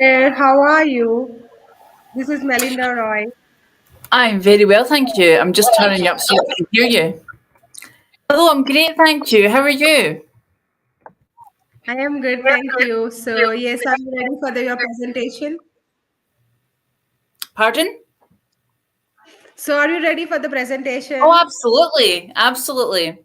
There, how are you? This is Melinda Roy. I'm very well, thank you. I'm just turning up so I can hear you. Hello, I'm great, thank you. How are you? I am good, thank you. So, yes, are you ready for your presentation? Pardon? So, are you ready for the Oh, presentation? absolutely. Absolutely.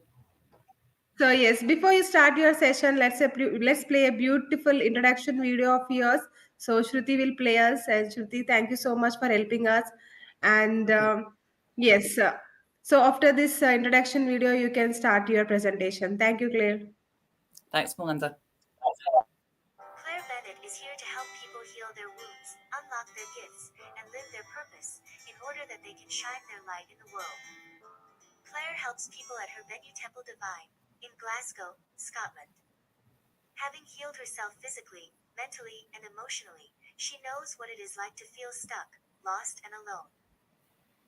So, yes, before you start your session, let's play a beautiful introduction video of yours. So, Shruti will play us. And Shruti, thank you so much for helping us. And Okay. yes, so after this introduction video, you can start your presentation. Thank you, Claire. Thanks, Melinda. Claire Bennett is here to help people heal their wounds, unlock their gifts, and live their purpose in order that they can shine their light in the world. Claire helps people at her venue Temple Divine in Glasgow, Scotland. Having healed herself physically, mentally, and emotionally, she knows what it is like to feel stuck, lost, and alone.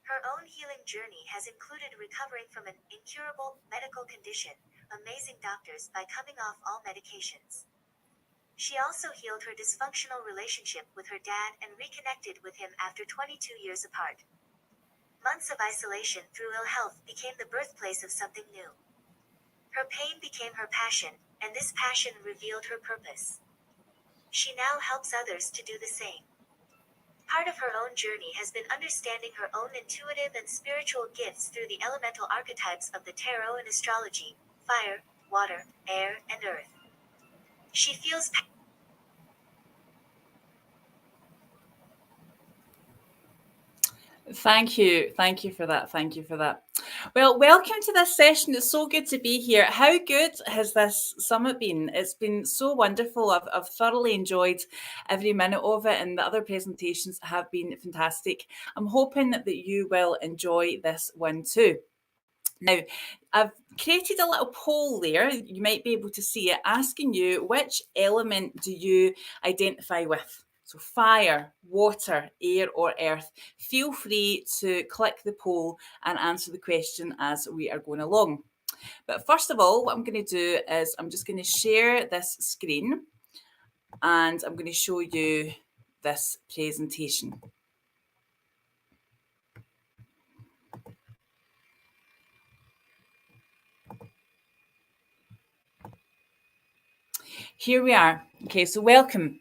Her own healing journey has included recovering from an incurable medical condition, amazing doctors by coming off all medications. She also healed her dysfunctional relationship with her dad and reconnected with him after 22 years apart. Months of isolation through ill health became the birthplace of something new. Her pain became her passion, and this passion revealed her purpose. She now helps others to do the same. Part of her own journey has been understanding her own intuitive and spiritual gifts through the elemental archetypes of the tarot and astrology: fire, water, air, and earth. She feels Thank you. Thank you for that. Thank you for that. Well, welcome to this session. It's so good to be here. How good has this summit been? It's been so wonderful. I've thoroughly enjoyed every minute of it, and the other presentations have been fantastic. I'm hoping that you will enjoy this one too. Now, I've created a little poll there. You might be able to see it, asking you which element do you identify with? So fire, water, air, or earth. Feel free to click the poll and answer the question as we are going along. But first of all, what I'm going to do is I'm just going to share this screen and I'm going to show you this presentation. Here we are. Okay, so welcome.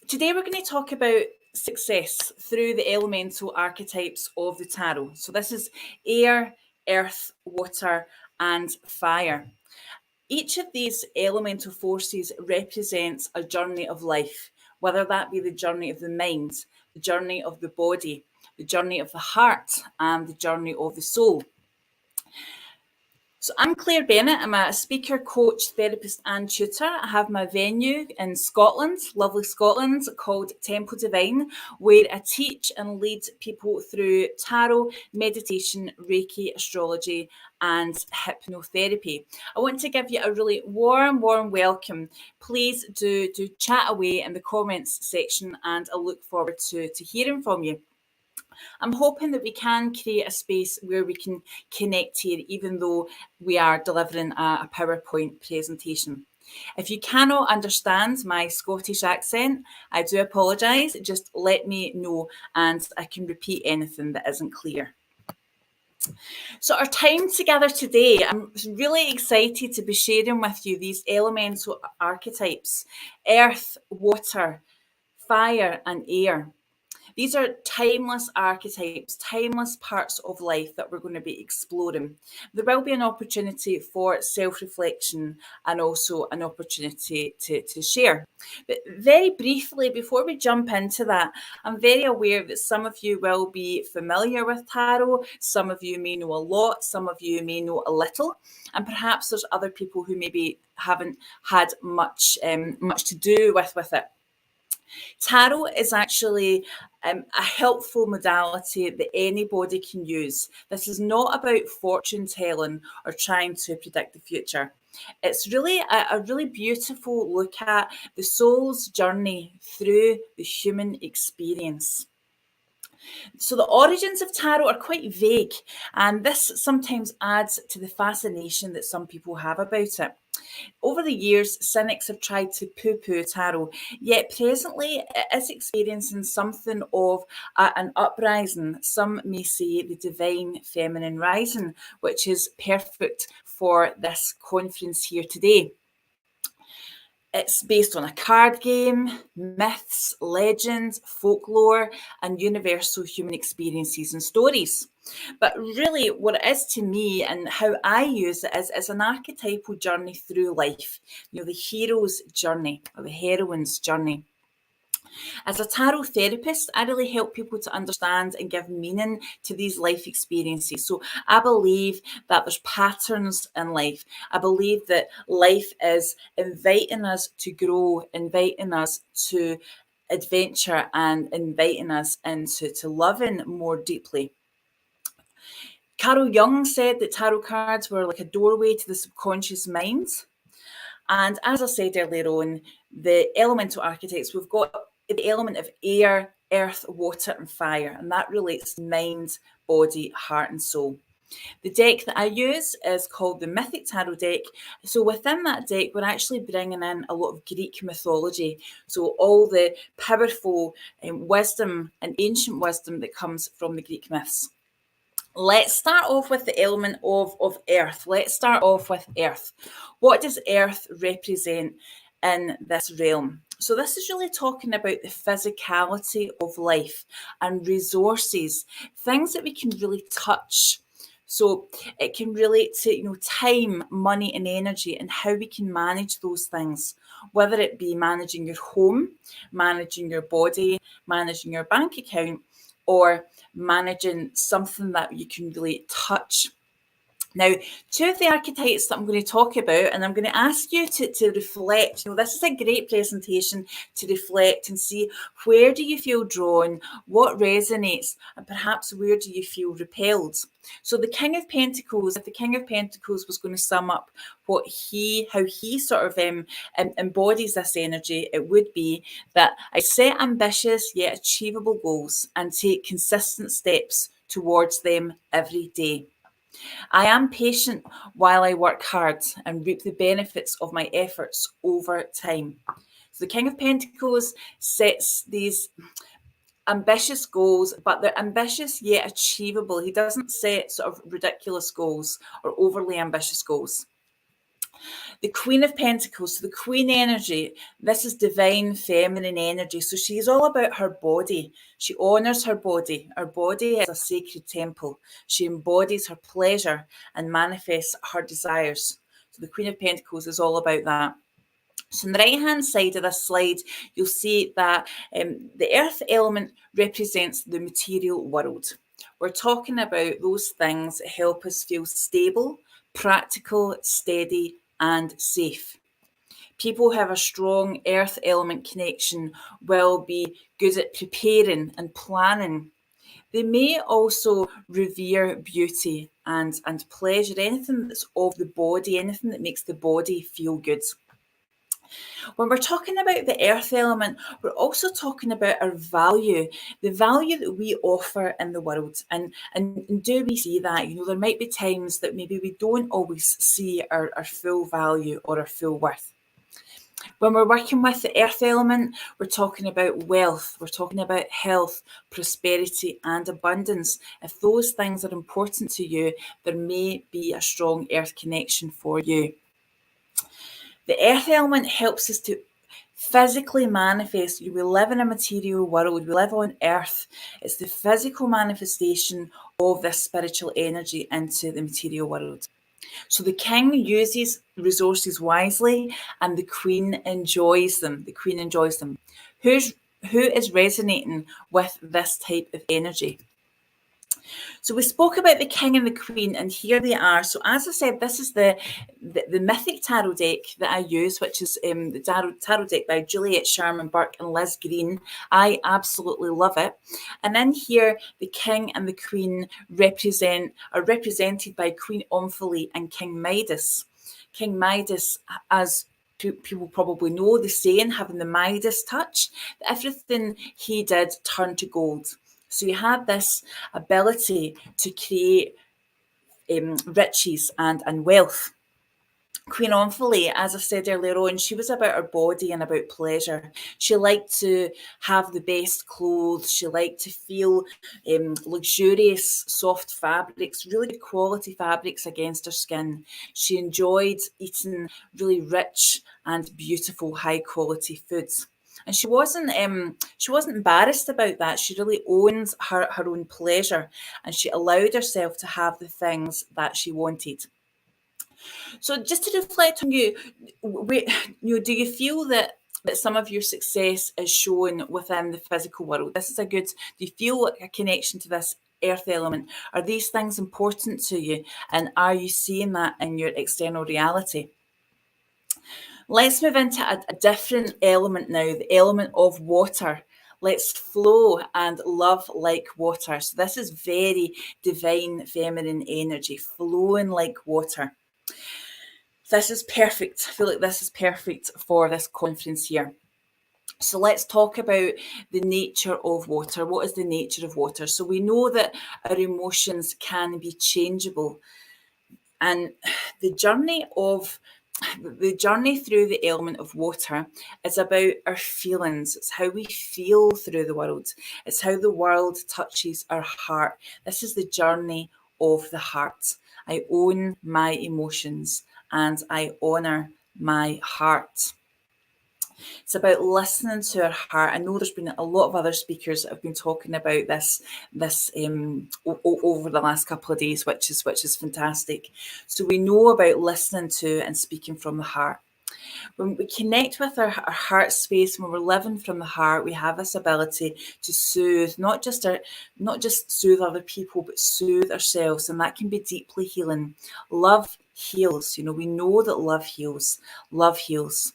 Today we're going to talk about success through the elemental archetypes of the tarot. So this is air, earth, water, and fire. Each of these elemental forces represents a journey of life, whether that be the journey of the mind, the journey of the body, the journey of the heart, and the journey of the soul. So I'm Claire Bennett. I'm a speaker, coach, therapist and tutor. I have my venue in Scotland, lovely Scotland, called Temple Divine, where I teach and lead people through tarot, meditation, Reiki, astrology and hypnotherapy. I want to give you a really warm welcome. Please do chat away in the comments section and I look forward to hearing from you. I'm hoping that we can create a space where we can connect here, even though we are delivering a PowerPoint presentation. If you cannot understand my Scottish accent, I do apologise. Just let me know and I can repeat anything that isn't clear. So our time together today, I'm really excited to be sharing with you these elemental archetypes: earth, water, fire and air. These are timeless archetypes, timeless parts of life that we're going to be exploring. There will be an opportunity for self-reflection and also an opportunity to share. But very briefly, before we jump into that, I'm very aware that some of you will be familiar with tarot, some of you may know a lot, some of you may know a little, and perhaps there's other people who maybe haven't had much to do with it. Tarot is actually a helpful modality that anybody can use. This is not about fortune telling or trying to predict the future. It's really a really beautiful look at the soul's journey through the human experience. So the origins of tarot are quite vague, and this sometimes adds to the fascination that some people have about it. Over the years, cynics have tried to poo-poo tarot, yet presently it is experiencing something of an uprising. Some may say the divine feminine rising, which is perfect for this conference here today. It's based on a card game, myths, legends, folklore, and universal human experiences and stories. But really, what it is to me and how I use it is an archetypal journey through life. You know, the hero's journey or the heroine's journey. As a tarot therapist, I really help people to understand and give meaning to these life experiences. So I believe that there's patterns in life. I believe that life is inviting us to grow, inviting us to adventure, and inviting us into loving more deeply. Carol Jung said that tarot cards were like a doorway to the subconscious mind. And as I said earlier on, the elemental archetypes, we've got the element of air, earth, water, and fire, and that relates to mind, body, heart, and soul. The deck that I use is called the Mythic Tarot deck. So within that deck, we're actually bringing in a lot of Greek mythology. So all the powerful wisdom and ancient wisdom that comes from the Greek myths. Let's start off with the element of earth. Let's start off with earth. What does earth represent in this realm? So this is really talking about the physicality of life and resources, things that we can really touch. So it can relate to, time, money, and energy, and how we can manage those things, whether it be managing your home, managing your body, managing your bank account, or managing something that you can really touch. Now, two of the archetypes that I'm going to talk about, and I'm going to ask you to reflect. This is a great presentation to reflect and see, where do you feel drawn, what resonates, and perhaps where do you feel repelled. So the King of Pentacles, if the King of Pentacles was going to sum up how he sort of embodies this energy, it would be that I set ambitious yet achievable goals and take consistent steps towards them every day. I am patient while I work hard and reap the benefits of my efforts over time. So the King of Pentacles sets these ambitious goals, but they're ambitious yet achievable. He doesn't set sort of ridiculous goals or overly ambitious goals. The Queen of Pentacles, so the Queen energy, this is divine feminine energy. So she's all about her body. She honours her body. Her body is a sacred temple. She embodies her pleasure and manifests her desires. So the Queen of Pentacles is all about that. So on the right-hand side of this slide, you'll see that the earth element represents the material world. We're talking about those things that help us feel stable, practical, steady, and safe. People who have a strong earth element connection will be good at preparing and planning. They may also revere beauty and pleasure, anything that's of the body, anything that makes the body feel good. When we're talking about the earth element, we're also talking about our value, the value that we offer in the world. And do we see that? There might be times that maybe we don't always see our full value or our full worth. When we're working with the earth element, we're talking about wealth, we're talking about health, prosperity, and abundance. If those things are important to you, there may be a strong earth connection for you. The earth element helps us to physically manifest. We live in a material world. We live on earth. It's the physical manifestation of this spiritual energy into the material world. So the king uses resources wisely and the queen enjoys them. The queen enjoys them. Who is resonating with this type of energy? So we spoke about the king and the queen, and here they are. So as I said, this is the Mythic Tarot deck that I use, which is the tarot deck by Juliet Sharman Burke and Liz Green. I absolutely love it. And in here, the king and the queen are represented by Queen Omphale and King Midas. King Midas, as people probably know, the saying, having the Midas touch, that everything he did turned to gold. So he had this ability to create riches and wealth. Queen Omphale, as I said earlier on, she was about her body and about pleasure. She liked to have the best clothes. She liked to feel luxurious, soft fabrics, really good quality fabrics against her skin. She enjoyed eating really rich and beautiful, high quality foods. And she wasn't embarrassed about that. She really owned her own pleasure, and she allowed herself to have the things that she wanted. So just to reflect on you, do you feel that some of your success is shown within the physical world? This is do you feel a connection to this earth element? Are these things important to you? And are you seeing that in your external reality? Let's move into a different element now, the element of water. Let's flow and love like water. So this is very divine feminine energy, flowing like water. This is perfect. I feel like this is perfect for this conference here. So let's talk about the nature of water. What is the nature of water? So we know that our emotions can be changeable. And the journey through the element of water is about our feelings. It's how we feel through the world. It's how the world touches our heart. This is the journey of the heart. I own my emotions and I honour my heart. It's about listening to our heart. I know there's been a lot of other speakers that have been talking about this over the last couple of days, which is fantastic. So we know about listening to and speaking from the heart. When we connect with our heart space, when we're living from the heart, we have this ability to soothe, not just soothe other people, but soothe ourselves, and that can be deeply healing. Love heals. We know that love heals. Love heals.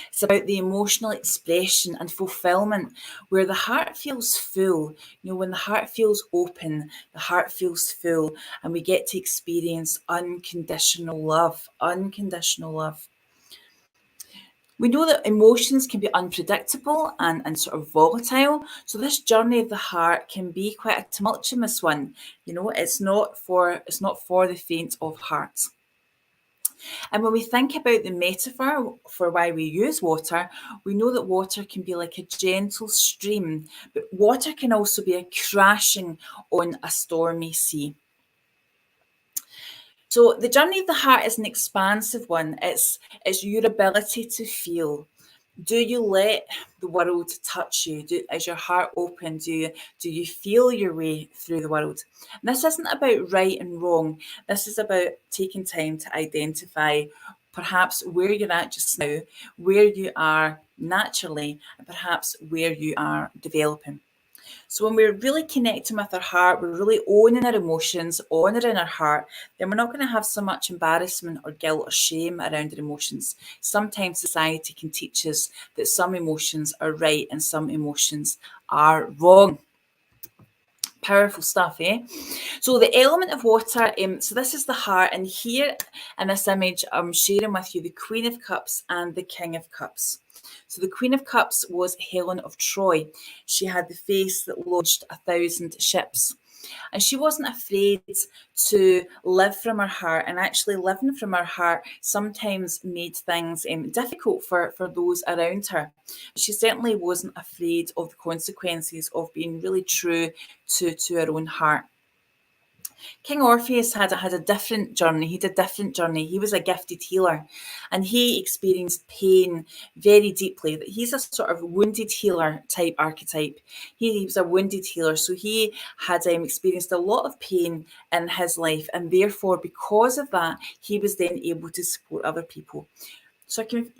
It's about the emotional expression and fulfillment where the heart feels full. When the heart feels open, the heart feels full, and we get to experience unconditional love. Unconditional love. We know that emotions can be unpredictable and sort of volatile. So this journey of the heart can be quite a tumultuous one. It's not for the faint of heart. And when we think about the metaphor for why we use water, we know that water can be like a gentle stream, but water can also be a crashing on a stormy sea. So the journey of the heart is an expansive one. It's your ability to feel. Do you let the world touch you? Is your heart open? Do you feel your way through the world? And this isn't about right and wrong. This is about taking time to identify perhaps where you're at just now, where you are naturally, and perhaps where you are developing. So when we're really connecting with our heart, we're really owning our emotions, honouring our heart, then we're not going to have so much embarrassment or guilt or shame around our emotions. Sometimes society can teach us that some emotions are right and some emotions are wrong. Powerful stuff, eh? So the element of water, so this is the heart, and here in this image, I'm sharing with you the Queen of Cups and the King of Cups. So the Queen of Cups was Helen of Troy. She had the face that launched 1,000 ships. And she wasn't afraid to live from her heart, and actually living from her heart sometimes made things difficult for those around her. She certainly wasn't afraid of the consequences of being really true to her own heart. King Orpheus had a different journey. He did a different journey. He was a gifted healer, and he experienced pain very deeply. He's a sort of wounded healer type archetype. He was a wounded healer, so he had experienced a lot of pain in his life, and therefore, because of that, he was then able to support other people. So I can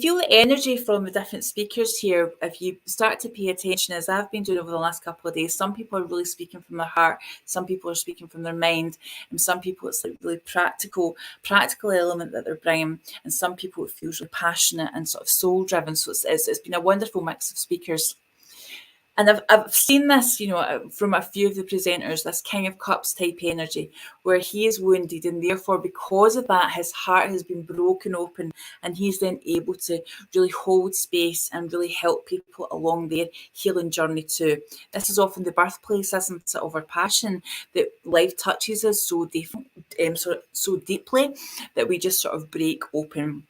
feel the energy from the different speakers here. If you start to pay attention, as I've been doing over the last couple of days, some people are really speaking from their heart, some people are speaking from their mind, and some people it's like really practical element that they're bringing, and some people it feels really passionate and sort of soul driven. So it's been a wonderful mix of speakers. And I've seen this, from a few of the presenters, this King of Cups type energy, where he is wounded, and therefore, because of that, his heart has been broken open, and he's then able to really hold space and really help people along their healing journey too. This is often the birthplace, isn't it, of our passion, that life touches us so deeply that we just sort of break open.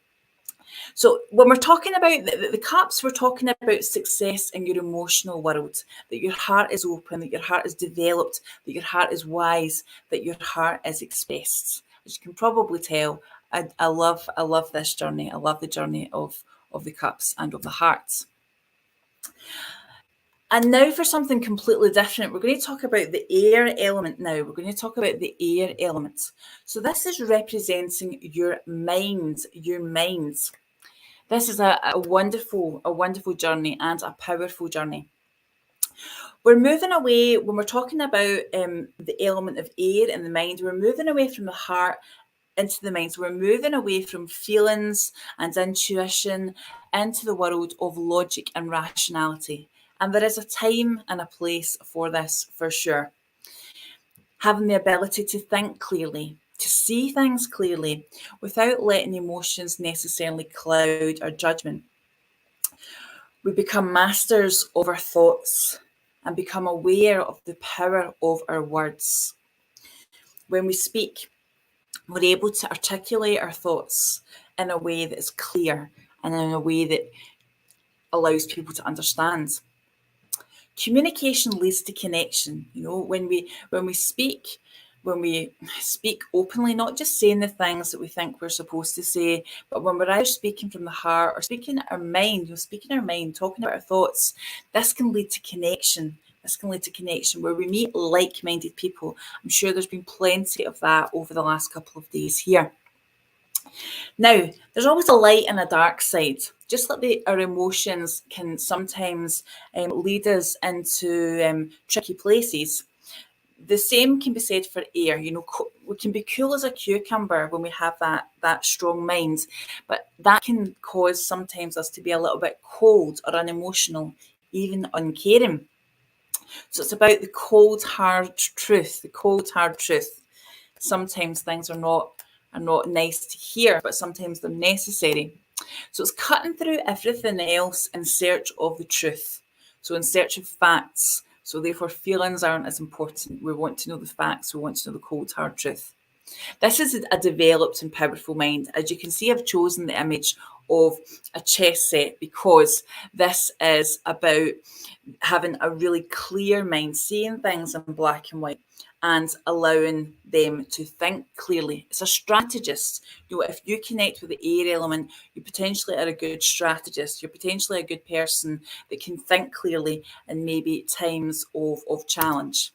So when we're talking about the cups, we're talking about success in your emotional world, that your heart is open, that your heart is developed, that your heart is wise, that your heart is expressed. As you can probably tell, I love this journey. I love the journey of the cups and of the hearts. And now for something completely different. We're going to talk about the air element now. We're going to talk about the air element. So this is representing your mind, your minds. This is a wonderful journey and a powerful journey. We're moving away, when we're talking about the element of air in the mind, we're moving away from the heart into the mind. So we're moving away from feelings and intuition into the world of logic and rationality. And there is a time and a place for this, for sure. Having the ability to think clearly, to see things clearly, without letting emotions necessarily cloud our judgment. We become masters of our thoughts and become aware of the power of our words. When we speak, we're able to articulate our thoughts in a way that is clear and in a way that allows people to understand. Communication leads to connection. When we speak openly, not just saying the things that we think we're supposed to say, but when we're either speaking from the heart or speaking our mind, talking about our thoughts, this can lead to connection. This can lead to connection where we meet like-minded people. I'm sure there's been plenty of that over the last couple of days here. Now, there's always a light and a dark side. Just like our emotions can sometimes lead us into tricky places, the same can be said for air. We can be cool as a cucumber when we have that strong mind, but that can cause sometimes us to be a little bit cold or unemotional, even uncaring. So it's about the cold, hard truth, Sometimes things are not nice to hear, but sometimes they're necessary. So it's cutting through everything else in search of the truth. So in search of facts. So therefore feelings aren't as important. We want to know the facts. We want to know the cold, hard truth. This is a developed and powerful mind. As you can see, I've chosen the image of a chess set because this is about having a really clear mind, seeing things in black and white and allowing them to think clearly. It's a strategist. If you connect with the air element, you potentially are a good strategist. You're potentially a good person that can think clearly in maybe times of challenge.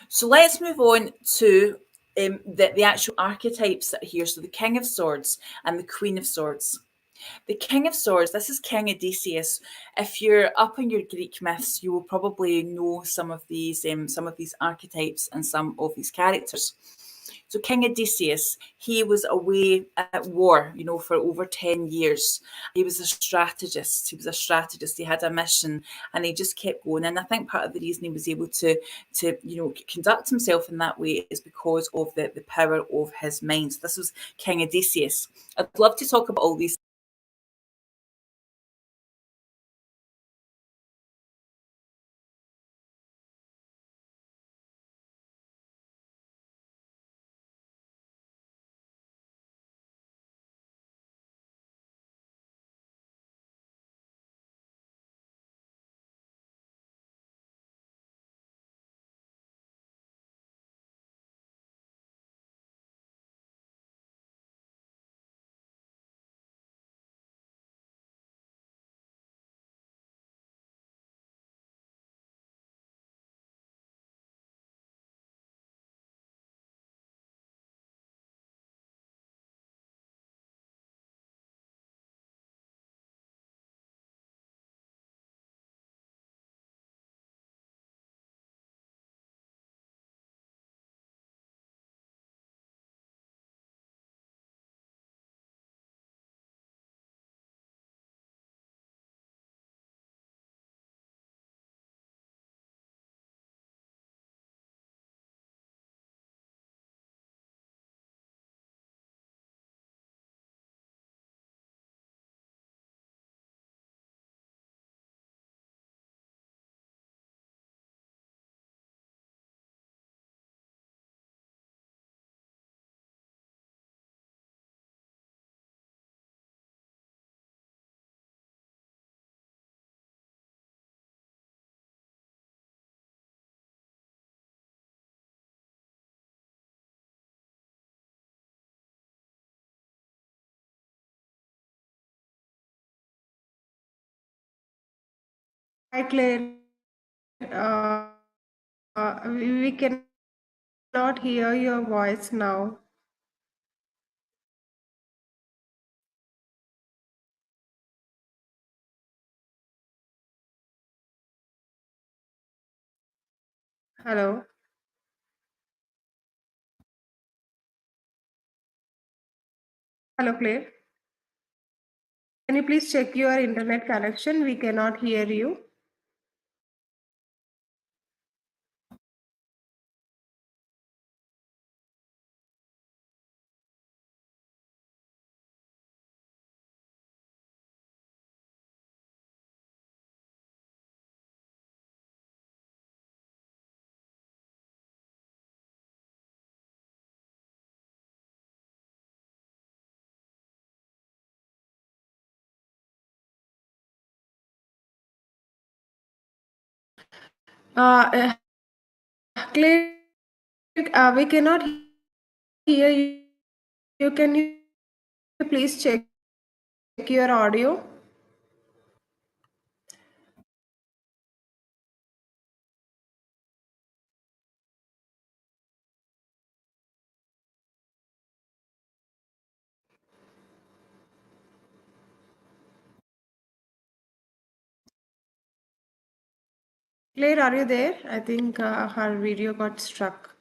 So let's move on to the actual archetypes that are here. So the King of Swords and the Queen of Swords. The King of Swords, this is King Odysseus. If you're up on your Greek myths, you will probably know some of these archetypes and some of these characters. So King Odysseus, he was away at war, for over 10 years. He was a strategist. He had a mission and he just kept going. And I think part of the reason he was able to conduct himself in that way is because of the power of his mind. So this was King Odysseus. I'd love to talk about all these Hi, Claire. We cannot hear your voice now. Hello. Hello, Claire. Can you please check your internet connection? We cannot hear you. Uh, Claire, we cannot hear you. Can you please check your audio? Claire, are you there? I think her video got struck.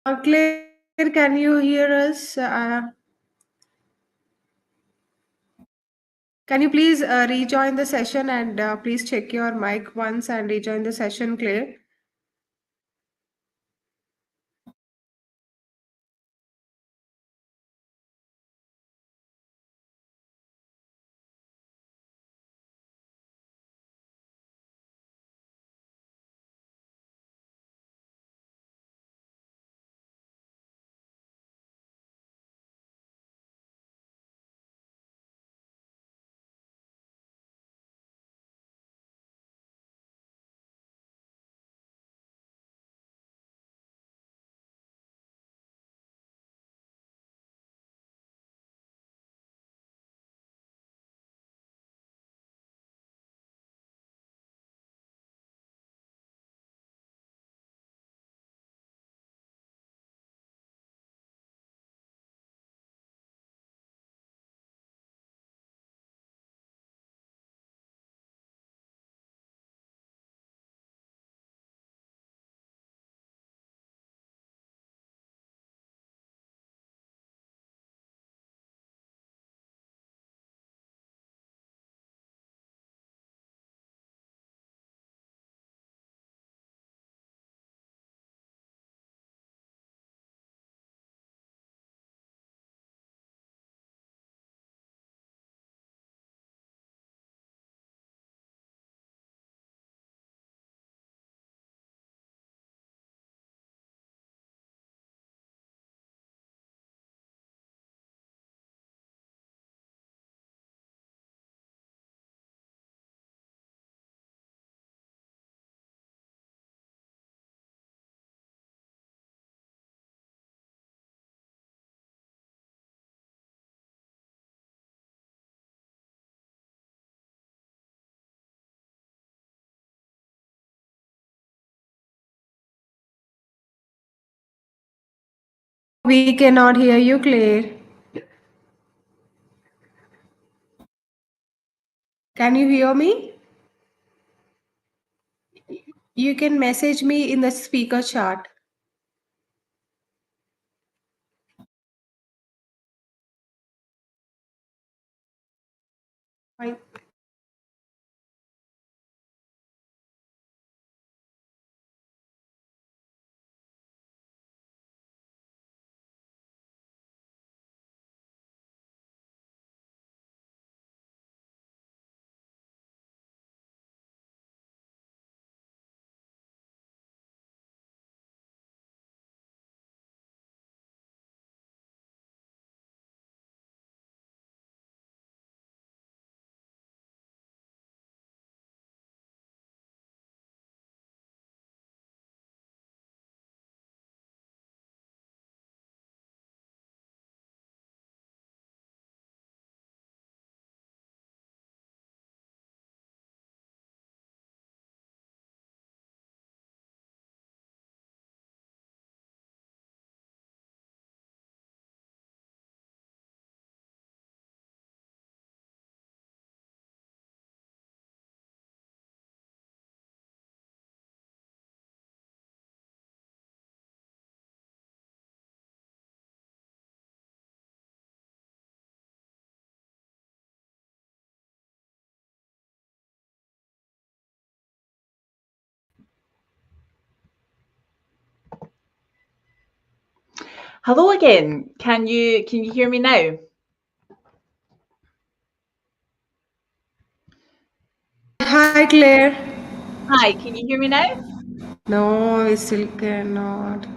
Claire, can you hear us? Can you please rejoin the session and please check your mic once and rejoin the session, Claire? We cannot hear you, Claire. Can you hear me? You can message me in the speaker chat. Fine. Hello again. Can you hear me now? Hi, Claire. Hi, can you hear me now? No, we still cannot.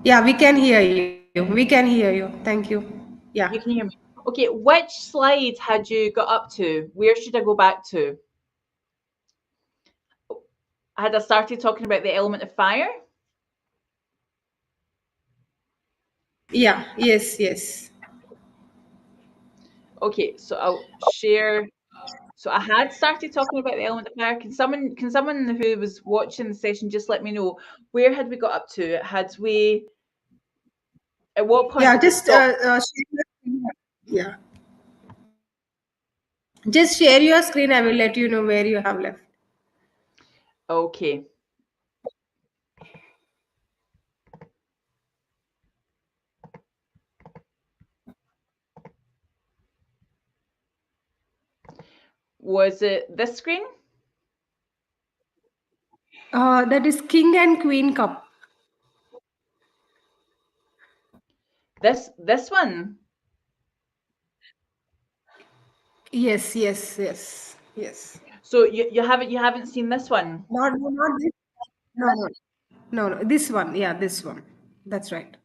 Yeah, we can hear you. We can hear you. Thank you. Yeah. You can hear me. Okay, which slide had you got up to? Where should I go back to? Had I started talking about the element of fire? Yeah. Yes. Yes. Okay, so I'll share. So I had started talking about the element of fire. Can someone who was watching the session just let me know where had we got up to? Had we at what point Yeah. did we Just stop? share your screen. Yeah. Just share your screen. I will let you know where you have left. Okay. Was it this screen? That is King and Queen Cup. This one? Yes. Yes. Yes. Yes. So you haven't seen this one? Not no, not this. No. No. No. No. This one. Yeah. This one. That's right.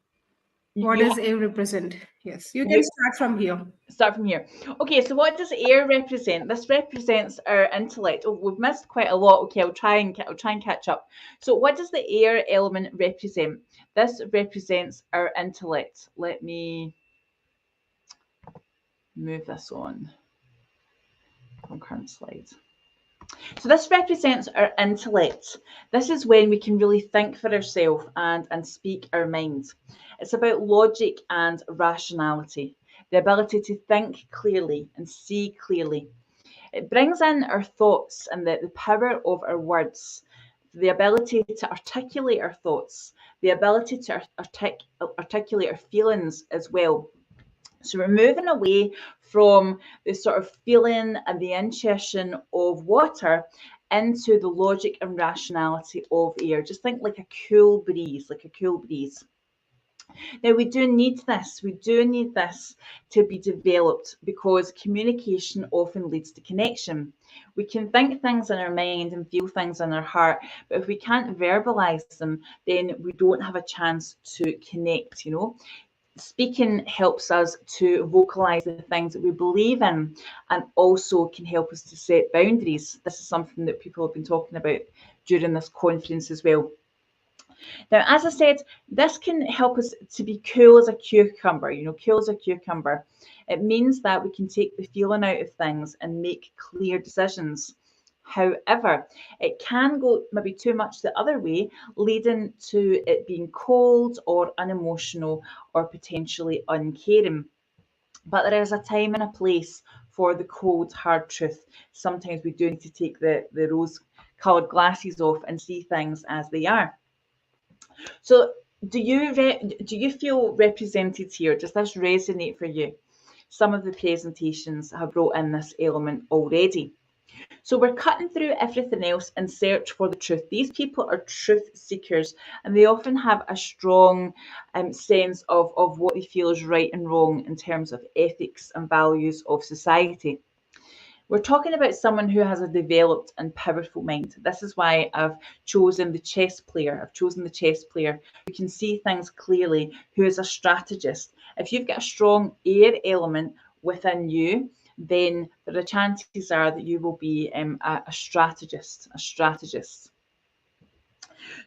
You, What you does A represent? Yes. You can you start from here. start from here. Okay, so what does air represent? This represents our intellect. Oh, we've missed quite a lot. Okay, I'll try and catch up. So what does the air element represent? This represents our intellect. Let me move this on from current slides. So this represents our intellect. This is when we can really think for ourselves and speak our minds. It's about logic and rationality, the ability to think clearly and see clearly. It brings in our thoughts and the power of our words, the ability to articulate our thoughts, the ability to articulate our feelings as well. So we're moving away from the sort of feeling and the intuition of water into the logic and rationality of air. Just think like a cool breeze, like a cool breeze. Now, we do need this. We do need this to be developed because communication often leads to connection. We can think things in our mind and feel things in our heart, but if we can't verbalize them, then we don't have a chance to connect. Speaking helps us to vocalize the things that we believe in and also can help us to set boundaries. This is something that people have been talking about during this conference as well. Now, as I said, this can help us to be cool as a cucumber, cool as a cucumber. It means that we can take the feeling out of things and make clear decisions. However, it can go maybe too much the other way, leading to it being cold or unemotional or potentially uncaring. But there is a time and a place for the cold, hard truth. Sometimes we do need to take the rose-coloured glasses off and see things as they are. So do you feel represented here? Does this resonate for you? Some of the presentations have brought in this element already. So we're cutting through everything else in search for the truth. These people are truth seekers, and they often have a strong sense of what they feel is right and wrong in terms of ethics and values of society. We're talking about someone who has a developed and powerful mind. This is why I've chosen the chess player. I've chosen the chess player who can see things clearly, who is a strategist. If you've got a strong air element within you, then the chances are that you will be a strategist,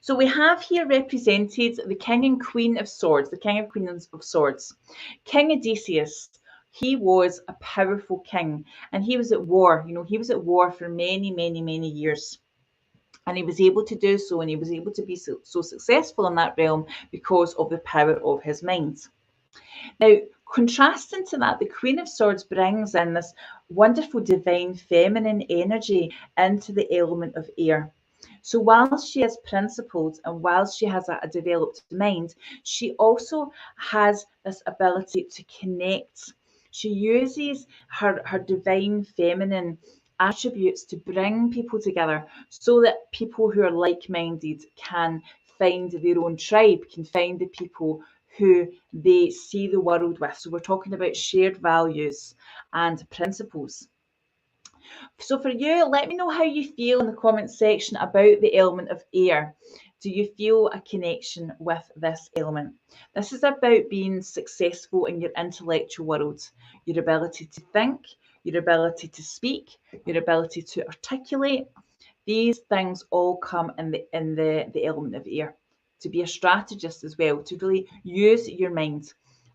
So we have here represented the King and Queen of Swords, the King and Queen of Swords. King Odysseus, he was a powerful king, and he was at war. You know, he was at war for many, many, many years. And he was able to do so, and he was able to be so successful in that realm because of the power of his mind. Now, contrasting to that, the Queen of Swords brings in this wonderful divine feminine energy into the element of air. So whilst she is principled and whilst she has a developed mind, she also has this ability to connect. She uses her divine feminine attributes to bring people together so that people who are like-minded can find their own tribe, can find the people who they see the world with. So we're talking about shared values and principles. So for you, let me know how you feel in the comments section about the element of air. Do you feel a connection with this element? This is about being successful in your intellectual world, your ability to think, your ability to speak, your ability to articulate. These things all come in the element of air. To be a strategist as well, to really use your mind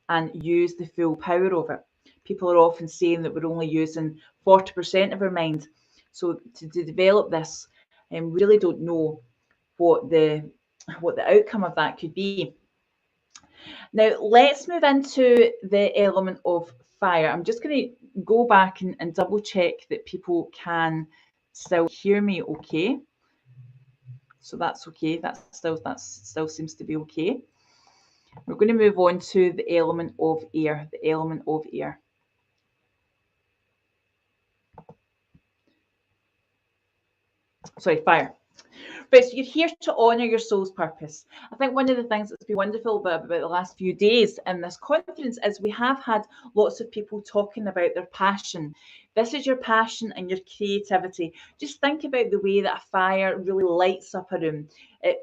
and use the full power of it. People are often saying that we're only using 40% of our mind. So to develop this, we really don't know what the outcome of that could be. Now let's move into the element of fire. I'm just going to go back and double check that people can still hear me okay. So that's okay. That still seems to be okay. We're going to move on to the element of air. The element of air. Sorry, fire. Right, so you're here to honour your soul's purpose. I think one of the things that's been wonderful about the last few days in this conference is we have had lots of people talking about their passion. This is your passion and your creativity. Just think about the way that a fire really lights up a room. It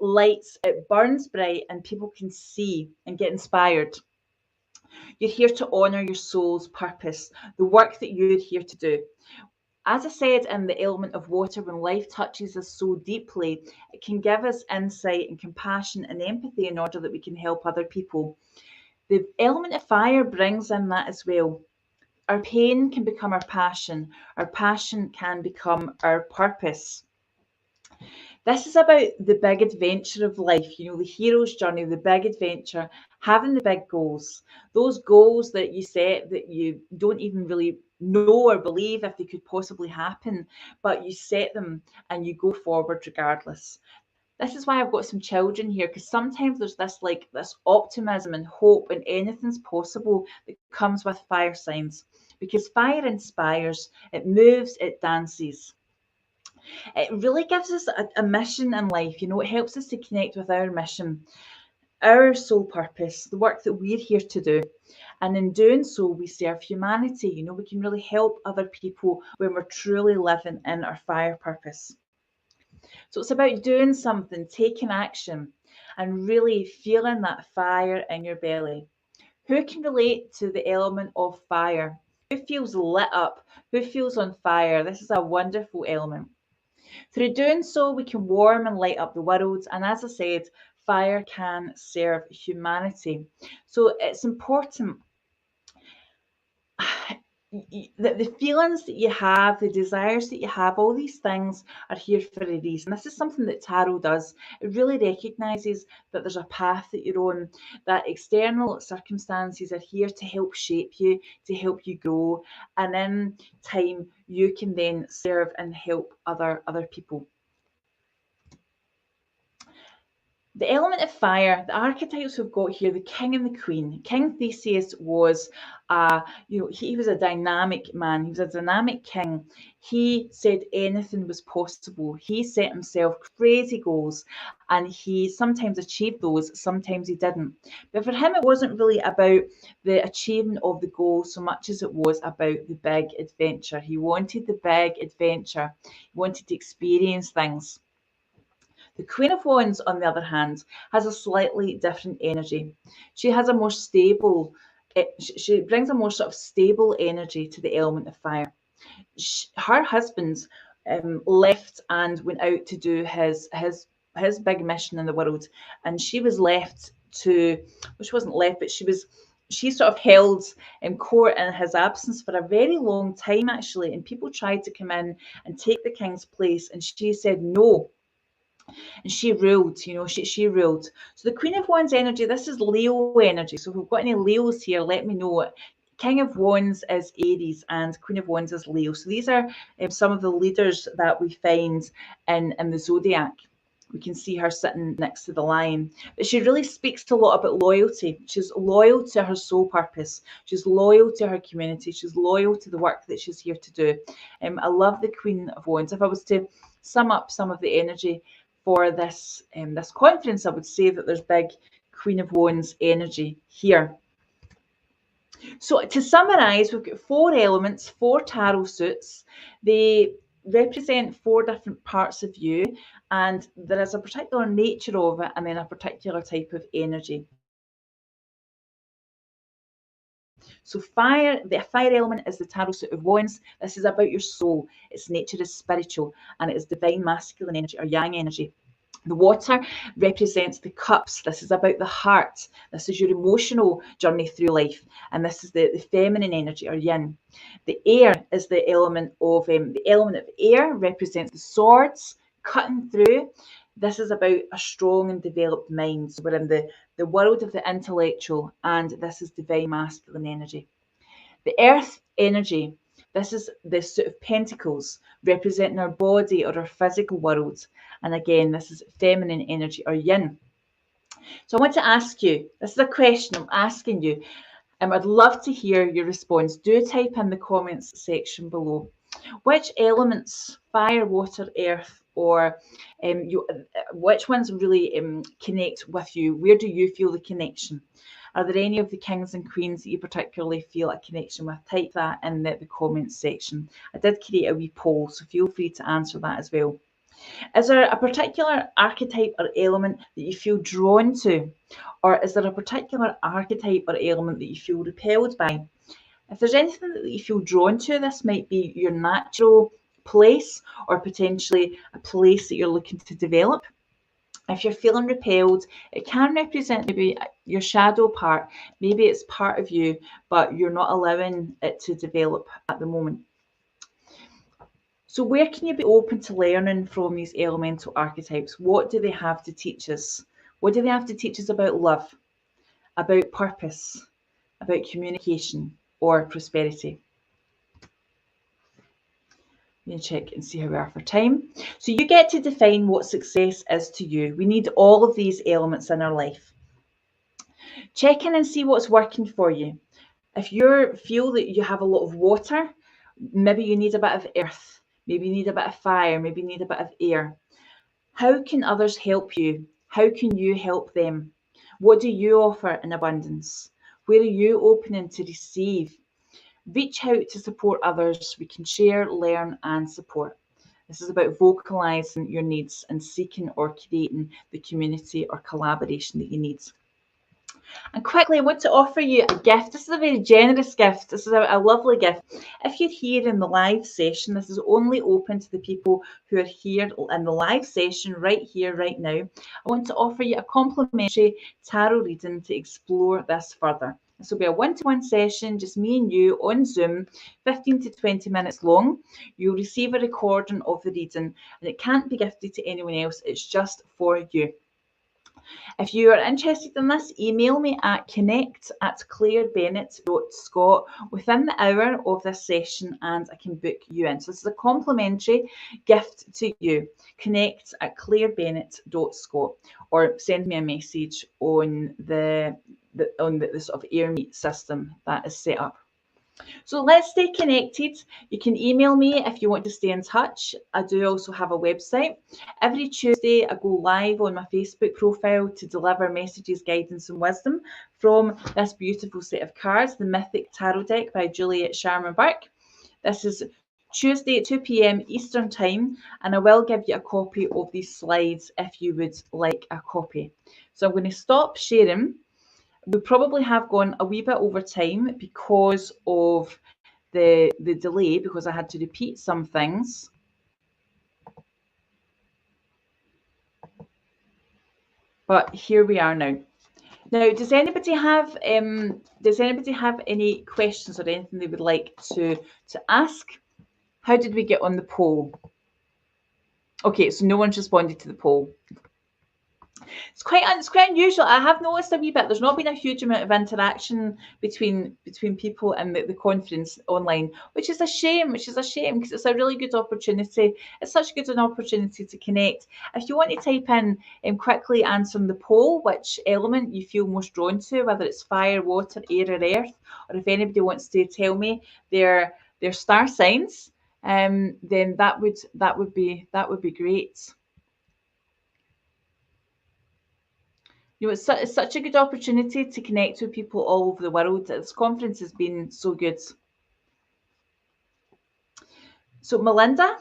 burns bright, and people can see and get inspired. You're here to honour your soul's purpose, the work that you're here to do. As I said in the element of water, when life touches us so deeply, it can give us insight and compassion and empathy in order that we can help other people. The element of fire brings in that as well. Our pain can become our passion can become our purpose. This is about the big adventure of life, you know, the hero's journey, the big adventure, having the big goals, those goals that you set that you don't even really know or believe if they could possibly happen, but you set them and you go forward regardless. This is why I've got some children here, because sometimes there's this optimism and hope and anything's possible that comes with fire signs, because fire inspires, it moves, it dances. It really gives us a mission in life. You know, it helps us to connect with our mission, our soul purpose, the work that we're here to do. And in doing so, we serve humanity. You know, we can really help other people when we're truly living in our fire purpose. So it's about doing something, taking action, and really feeling that fire in your belly. Who can relate to the element of fire? Who feels lit up? Who feels on fire? This is a wonderful element. Through doing so, we can warm and light up the world. And as I said, fire can serve humanity. So it's important. the feelings that you have, the desires that you have, all these things are here for a reason. This is something that tarot does. It really recognises that there's a path that you're on, that external circumstances are here to help shape you, to help you grow, and in time you can then serve and help other people. The element of fire, the archetypes we've got here, the king and the queen. King Theseus was he was a dynamic man. He was a dynamic king. He said anything was possible. He set himself crazy goals, and he sometimes achieved those, sometimes he didn't. But for him, it wasn't really about the achievement of the goal so much as it was about the big adventure. He wanted the big adventure. He wanted to experience things. The Queen of Wands, on the other hand, has a slightly different energy. She has a more stable, she brings a more sort of stable energy to the element of fire. Her husband left and went out to do his big mission in the world, and she was left to, well, she wasn't left, but she sort of held in court in his absence for a very long time, actually. And people tried to come in and take the king's place, and she said no. And she ruled, she ruled. So the Queen of Wands energy, this is Leo energy. So if we've got any Leos here, let me know. King of Wands is Aries and Queen of Wands is Leo. So these are some of the leaders that we find in the zodiac. We can see her sitting next to the lion. But she really speaks a lot about loyalty. She's loyal to her soul purpose. She's loyal to her community. She's loyal to the work that she's here to do. I love the Queen of Wands. If I was to sum up some of the energy for this conference, I would say that there's big Queen of Wands energy here. So to summarise, we've got 4 elements, 4 tarot suits. They represent 4 different parts of you, and there is a particular nature of it and then a particular type of energy. So the fire element is the tarot suit of Wands. This is about your soul. Its nature is spiritual, and it is divine masculine energy or yang energy. The water represents the cups. This is about the heart. This is your emotional journey through life. And this is the feminine energy or yin. The air is the element of air represents the swords cutting through. This is about a strong and developed mind. So we're in the world of the intellectual, and this is divine masculine energy. The earth energy, this is the suit of pentacles, representing our body or our physical world. And again, this is feminine energy or yin. So I want to ask you, this is a question I'm asking you, and I'd love to hear your response. Do type in the comments section below. Which elements, fire, water, earth, or which ones really connect with you? Where do you feel the connection? Are there any of the kings and queens that you particularly feel a connection with? Type that in the comments section. I did create a wee poll, so feel free to answer that as well. Is there a particular archetype or element that you feel drawn to? Or is there a particular archetype or element that you feel repelled by? If there's anything that you feel drawn to, this might be your natural place or potentially a place that you're looking to develop. If you're feeling repelled, it can represent maybe your shadow part. Maybe it's part of you, but you're not allowing it to develop at the moment. So where can you be open to learning from these elemental archetypes? What do they have to teach us? What do they have to teach us about love, about purpose, about communication, or prosperity? Let me check and see how we are for time. So you get to define what success is to you. We need all of these elements in our life. Check in and see what's working for you. If you feel that you have a lot of water, maybe you need a bit of earth. Maybe you need a bit of fire. Maybe you need a bit of air. How can others help you? How can you help them? What do you offer in abundance? Where are you opening to receive? Reach out to support others. We can share, learn, and support. This is about vocalizing your needs and seeking or creating the community or collaboration that you need. And quickly, I want to offer you a gift. This is a very generous gift. This is a lovely gift. If you're here in the live session, this is only open to the people who are here in the live session right here, right now. I want to offer you a complimentary tarot reading to explore this further. This will be a one-to-one session, just me and you on Zoom, 15 to 20 minutes long. You'll receive a recording of the reading, and it can't be gifted to anyone else. It's just for you. If you are interested in this, email me at connect@clairebennett.scott within the hour of this session and I can book you in. So this is a complimentary gift to you. Connect@clairebennett.scott or send me a message on the sort of AirMeet system that is set up. So let's stay connected. You can email me if you want to stay in touch. I do also have a website. Every Tuesday, I go live on my Facebook profile to deliver messages, guidance, and wisdom from this beautiful set of cards, the Mythic Tarot Deck by Juliet Sharma Burke. This is Tuesday at 2 p.m. Eastern Time, and I will give you a copy of these slides if you would like a copy. So I'm going to stop sharing. We probably have gone a wee bit over time because of the delay, because I had to repeat some things. But here we are now. Now, does anybody have any questions or anything they would like to ask? How did we get on the poll? Okay, so no one's responded to the poll. It's quite unusual. I have noticed a wee bit. There's not been a huge amount of interaction between people and the conference online, which is a shame. Because it's a really good opportunity. It's such a good an opportunity to connect. If you want to type in quickly answering the poll, which element you feel most drawn to, whether it's fire, water, air, or earth, or if anybody wants to tell me their star signs, then that would be great. You know, it's such a good opportunity to connect with people all over the world. This conference has been so good. So, Melinda?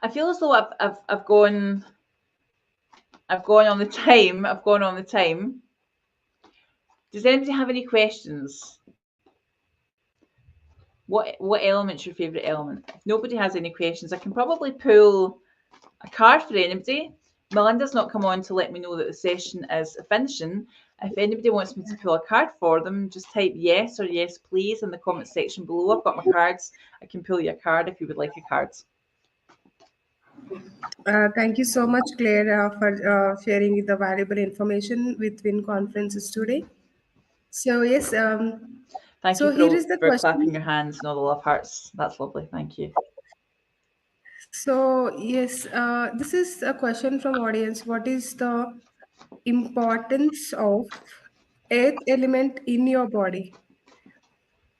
I feel as though I've gone on the time. I've gone on the time. Does anybody have any questions? What element's your favourite element? If nobody has any questions, I can probably pull a card for anybody. Melinda's not come on to let me know that the session is finishing. If anybody wants me to pull a card for them, just type yes or yes please in the comment section below. I've got my cards. I can pull you a card if you would like a card. Thank you so much, Claire, for sharing the valuable information with WIN conferences today. So yes, thank so you here is the for question. clapping your hands and all the love hearts. That's lovely. Thank you. So yes, this is a question from audience. What is the importance of earth element in your body?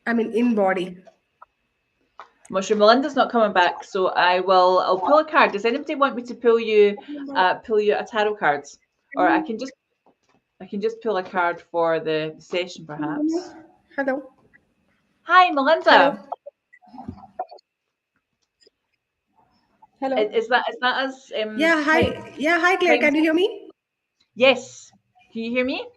I mean, in body. Mushroom, Melinda's not coming back, so I'll pull a card. Does anybody want me to pull you a tarot card, or I can just pull a card for the session, perhaps. Hello. Hi, Melinda. Hello. Hello. Is that us? Yeah. Hi. Yeah. Hi, Claire. Can you hear me? Yes. Can you hear me?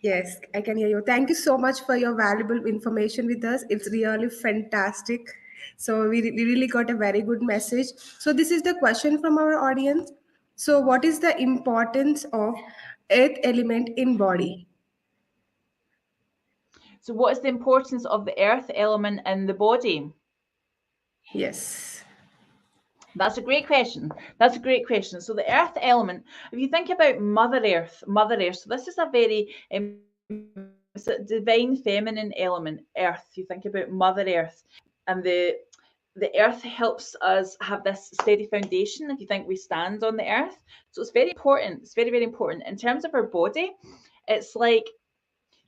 Yes, I can hear you. Thank you so much for your valuable information with us. It's really fantastic. So we really got a very good message. So this is the question from our audience. So what is the importance of earth element in body? So what is the importance of the earth element in the body? Yes. That's a great question. So the earth element, if you think about Mother Earth, so this is a very it's a divine feminine element, earth. You think about Mother Earth, and the earth helps us have this steady foundation if you think we stand on the earth. So it's very important. It's very, very important. In terms of our body, it's like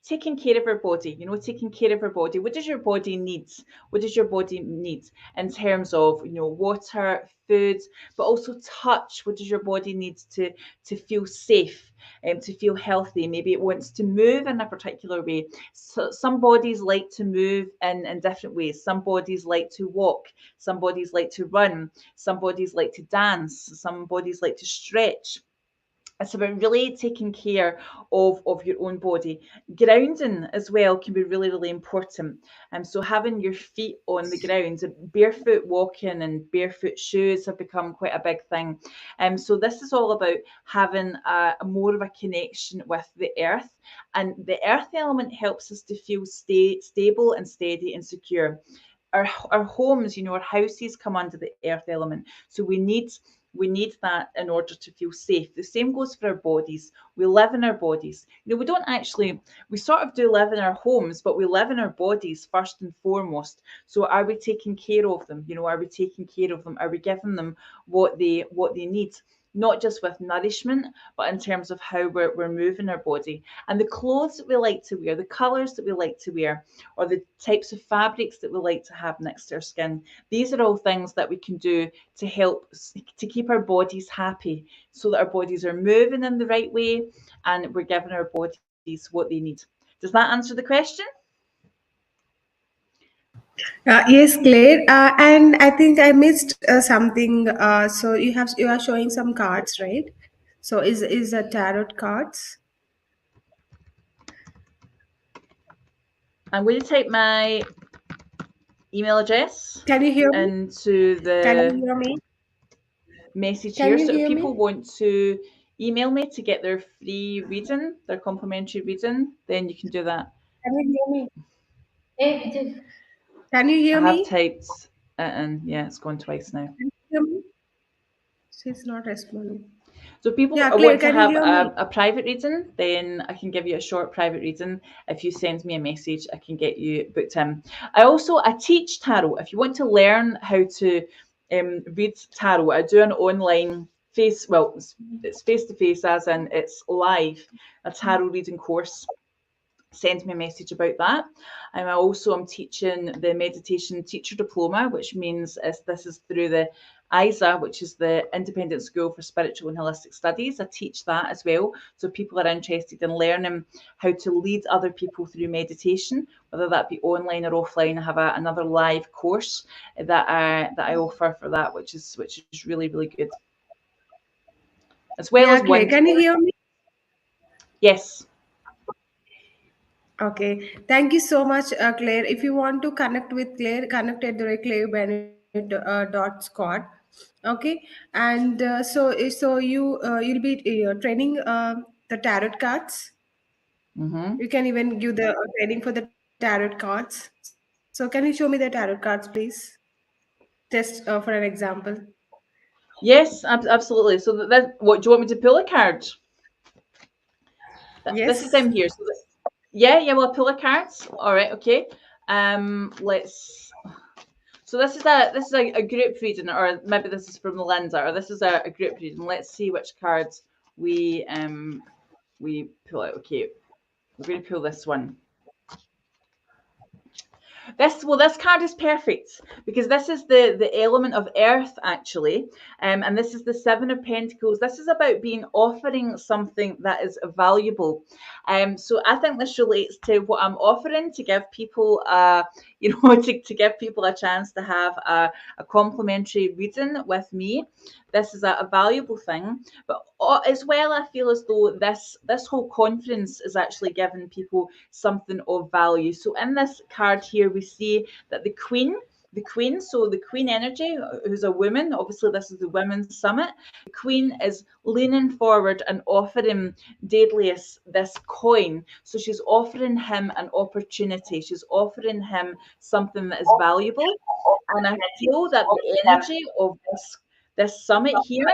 taking care of our body, What does your body need? What does your body need in terms of, water, food, but also touch? What does your body need to feel safe and to feel healthy? Maybe it wants to move in a particular way. So some bodies like to move in different ways. Some bodies like to walk. Some bodies like to run. Some bodies like to dance. Some bodies like to stretch. It's about really taking care of your own body. Grounding as well can be really, really important. So having your feet on the ground, barefoot walking and barefoot shoes have become quite a big thing. So this is all about having a more of a connection with the earth. And the earth element helps us to feel stable and steady and secure. Our homes, our houses come under the earth element. So we need that in order to feel safe. The same goes for our bodies. We live in our bodies. We don't actually, we sort of do live in our homes, but we live in our bodies first and foremost. So are we taking care of them? Are we taking care of them? Are we giving them what they need? Not just with nourishment, but in terms of how we're moving our body. And the clothes that we like to wear, the colours that we like to wear, or the types of fabrics that we like to have next to our skin, these are all things that we can do to help to keep our bodies happy, so that our bodies are moving in the right way and we're giving our bodies what they need. Does that answer the question? Yes, Claire. And I think I missed something. So you are showing some cards, right? So is a tarot cards? I'm going to type my email address Can you hear me? into Can the you hear me? message Can here. you So if hear people me? want to email me to get their free reading, their complimentary reading, then you can do that. Can you hear me? Can you I hear have me? typed it in. Yeah, it's gone twice now. Can you hear me? She's not responding. So people Yeah, Claire, want to can you have hear me? a private reading, then I can give you a short private reading. If you send me a message, I can get you booked in. I teach tarot. If you want to learn how to read tarot, I do an online it's face to face, as in it's live, a tarot reading course. Send me a message about that. And I also am teaching the meditation teacher diploma, which means this is through the ISA, which is the Independent School for Spiritual and Holistic Studies. I teach that as well. So people are interested in learning how to lead other people through meditation, whether that be online or offline. I have another live course that I offer for that, which is really, really good. As well Yeah, as Claire, WIN. can you hear me? Yes. Okay. Thank you so much, Claire. If you want to connect with Claire, connect at the dot Scott. Okay. And you'll be training the tarot cards. Mm-hmm. You can even give the training for the tarot cards. So can you show me the tarot cards, please? Just for an example. Yes, absolutely. So what do you want me to pull a card? This is Yes. them here. Yeah, well, pull a cards. All right, okay. Let's. So this is a group reading, or maybe this is from Linda, or this is a group reading. Let's see which cards we pull out. Okay, we're going to pull this one. This card is perfect because this is the element of earth, actually, and this is the Seven of Pentacles. This is about being offering something that is valuable. So I think this relates to what I'm offering to give people to give people a chance to have a complimentary reading with me. This is a valuable thing, but as well, I feel as though this whole conference is actually giving people something of value. So in this card here, we see that so the Queen energy, who's a woman, obviously this is the Women's Summit. The Queen is leaning forward and offering Daedalus this coin. So she's offering him an opportunity. She's offering him something that is valuable. And I feel that the energy of this summit here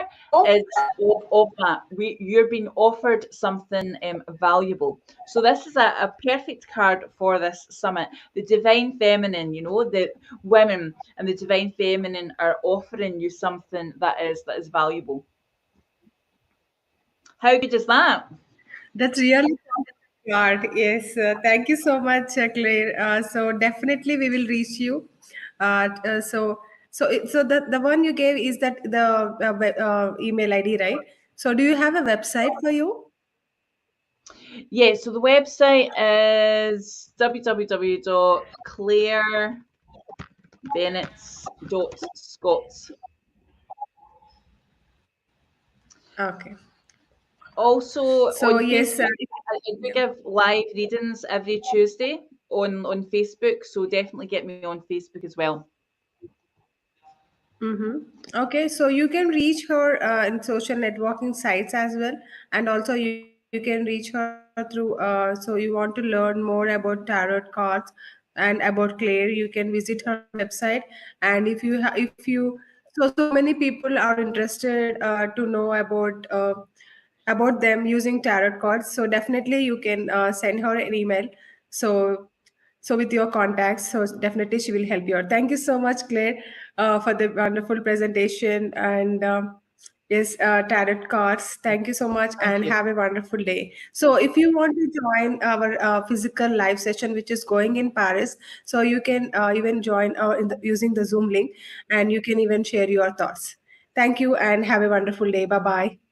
is of that. You're being offered something valuable. So this is a perfect card for this summit. The divine feminine, the women and the divine feminine are offering you something that is valuable. How good is that? That's really smart. Yes, thank you so much, Claire. So definitely we will reach you. So the one you gave is that the email ID, right? So do you have a website for you? Yeah, so the website is www.clairebennett.scott. Okay. Also on So yes, Facebook, I do yeah. give live readings every Tuesday on Facebook, so definitely get me on Facebook as well. Mm-hmm. Okay, so you can reach her in social networking sites as well, and also you can reach her through. So you want to learn more about tarot cards and about Claire, you can visit her website. And if you so many people are interested to know about them using tarot cards. So definitely you can send her an email. So with your contacts, so definitely she will help you out. Thank you so much, Claire, for the wonderful presentation and yes, tarot cards. Thank you so much Thank and you. have a wonderful day. So if you want to join our physical live session, which is going in Paris, so you can even join using the Zoom link, and you can even share your thoughts. Thank you and have a wonderful day. Bye bye.